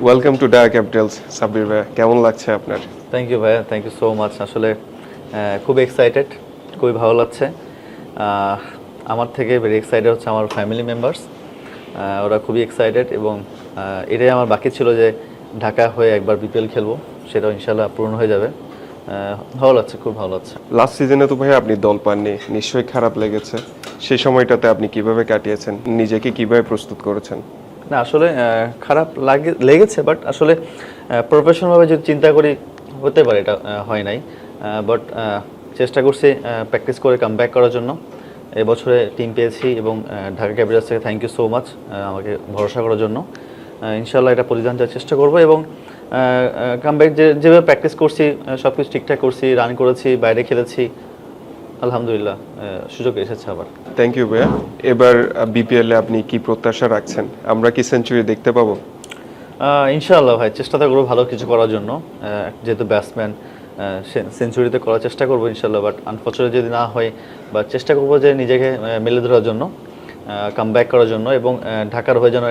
Welcome to Dhaka Capitals. Sabbir ভাই, কেমন লাগছে আপনার? থ্যাংক ইউ ভাইয়া, থ্যাংক ইউ সো মাচ। আসলে খুব এক্সাইটেড, খুবই ভালো লাগছে। আমার থেকে ভেরি এক্সাইটেড হচ্ছে আমার ফ্যামিলি মেম্বার্স। ওরা খুবই এক্সাইটেড এবং এটাই আমার বাকি ছিল যে ঢাকা হয়ে একবার বিপিএল খেলবো, সেটাও ইনশাল্লাহ পূরণ হয়ে যাবে। ভালো লাগছে, খুব ভালো লাগছে। লাস্ট সিজনে তো ভাই আপনি দল পাননি, নিশ্চয়ই খারাপ লেগেছে। সেই সময়টাতে আপনি কিভাবে কাটিয়েছেন, নিজেকে কিভাবে প্রস্তুত করেছেন? না আসলে খারাপ লেগেছে, বাট আসলে প্রফেশনালভাবে যদি চিন্তা করি হতে পারে এটা হয় নাই। বাট চেষ্টা করছি প্র্যাকটিস করে কাম ব্যাক করার জন্য। এবছরে টিম পেয়েছি এবং ঢাকা ক্যাপিটালস থেকে থ্যাংক ইউ সো মাচ আমাকে ভরসা করার জন্য। ইনশাল্লাহ এটা পরিধান করার চেষ্টা করব এবং কাম ব্যাক যেভাবে প্র্যাকটিস করছি সব কিছু ঠিকঠাক করছি, রান করেছি, বাইরে খেলেছি, আলহামদুলিল্লাহ সুযোগ এসেছে আবার। থ্যাংক ইউ ভাইয়া। এবার বিপিএলে আপনি কি প্রত্যাশা রাখছেন? আমরা কি সেঞ্চুরি দেখতে পাবো? ইনশাআল্লাহ ভাই, চেষ্টাটা করবো ভালো কিছু করার জন্য। যেহেতু ব্যাটসম্যান, সেঞ্চুরিতে করার চেষ্টা করবো ইনশাআল্লাহ। বাট আনফর্চুনেট যদি না হয়, বা চেষ্টা করবো যে নিজেকে মেলে ধরার জন্য, কাম ব্যাক করার জন্য এবং ঢাকার হয়ে যেন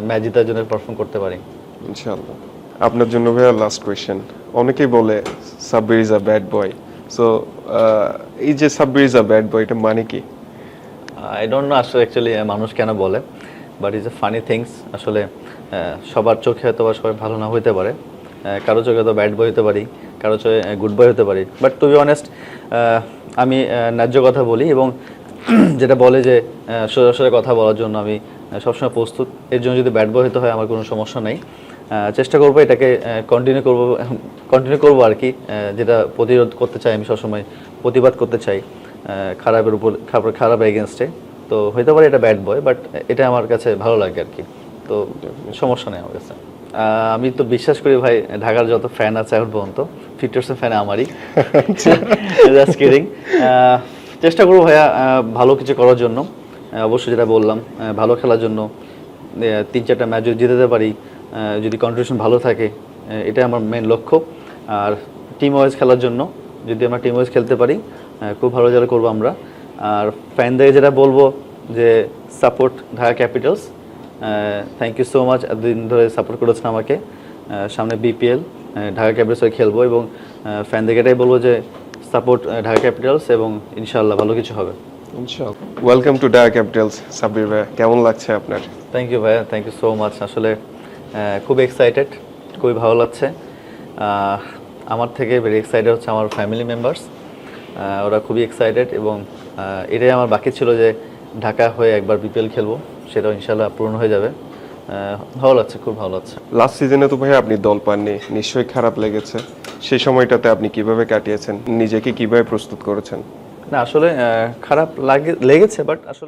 ম্যাচ জেতার জন্য পারফর্ম করতে পারি ইনশাআল্লাহ। আপনার জন্য ভাইয়া লাস্ট কোয়েশ্চেন। অনেকেই বলে Sabbir is a bad boy. So এই যে Sabbir is a bad boy, এটা মানে কি? আই ডোন্ট নো আসলে অ্যাকচুয়ালি মানুষ কেন বলে, but is a funny things. আসলে সবার চোখে হয়তো বা সবাই ভালো না হইতে পারে, কারো চোখে হয়তো ব্যাড বয় হতে পারি, কারো চোখে গুড বয় হতে পারি। বাট টু বি অনেস্ট, আমি ন্যায্য কথা বলি এবং যেটা বলে যে সোজা কথা বলার জন্য আমি সবসময় প্রস্তুত। এর জন্য যদি ব্যাড বয় হতে হয় আমার কোনো সমস্যা নেই। চেষ্টা করবো এটাকে কন্টিনিউ করবো আর কি। যেটা প্রতিরোধ করতে চাই, আমি সবসময় প্রতিবাদ করতে চাই খারাপের উপর, খারাপের এগেনস্টে। তো হইতে পারে এটা ব্যাড বয়, বাট এটা আমার কাছে ভালো লাগে আর কি। তো সমস্যা নেই আমার কাছে। আমি তো বিশ্বাস করি ভাই, ঢাকার যত ফ্যান আছে এখন পর্যন্ত 50% ফ্যান আমারই। Just kidding. চেষ্টা করবো ভাইয়া ভালো কিছু করার জন্য। অবশ্যই যেটা বললাম, ভালো খেলার জন্য। 3-4টা ম্যাচ যদি জিতাতে পারি, যদি কন্ট্রিবিউশন ভালো থাকে, এটাই আমার মেন লক্ষ্য। আর টিম ওয়াইজ খেলার জন্য, যদি আমরা টিম ওয়াইজ খেলতে পারি খুব ভালো রেজাল্ট করবো আমরা। আর ফ্যানদের যেটা বলবো যে support Dhaka capitals. Thank you so much, এতদিন ধরে সাপোর্ট করেছেন আমাকে। সামনে বিপিএল ঢাকা ক্যাপিটালসে খেলবো এবং ফ্যানদেরকে এটাই বলবো যে সাপোর্ট ঢাকা ক্যাপিটালস এবং ইনশাআল্লাহ ভালো কিছু হবে ইনশাআল্লাহ। Welcome to Dhaka Capitals. Sabbir ভাই, কেমন লাগছে আপনার? থ্যাংক ইউ ভাইয়া, থ্যাংক ইউ সো মাচ। আসলে খুব এক্সাইটেড, খুবই ভালো লাগছে। আমার থেকে ভেরি এক্সাইটেড হচ্ছে আমার ফ্যামিলি মেম্বার্স। ওরা খুবই এক্সাইটেড এবং এটাই আমার বাকি ছিল যে ঢাকা হয়ে একবার বিপিএল খেলবো, সেটাও ইনশাল্লাহ পূরণ হয়ে যাবে। ভালো লাগছে, খুব ভালো লাগছে। লাস্ট সিজনে তো ভাই আপনি দল পাননি, নিশ্চয়ই খারাপ লেগেছে। সেই সময়টাতে আপনি কিভাবে কাটিয়েছেন, নিজেকে কিভাবে প্রস্তুত করেছেন? না আসলে খারাপ লেগেছে, বাট আসলে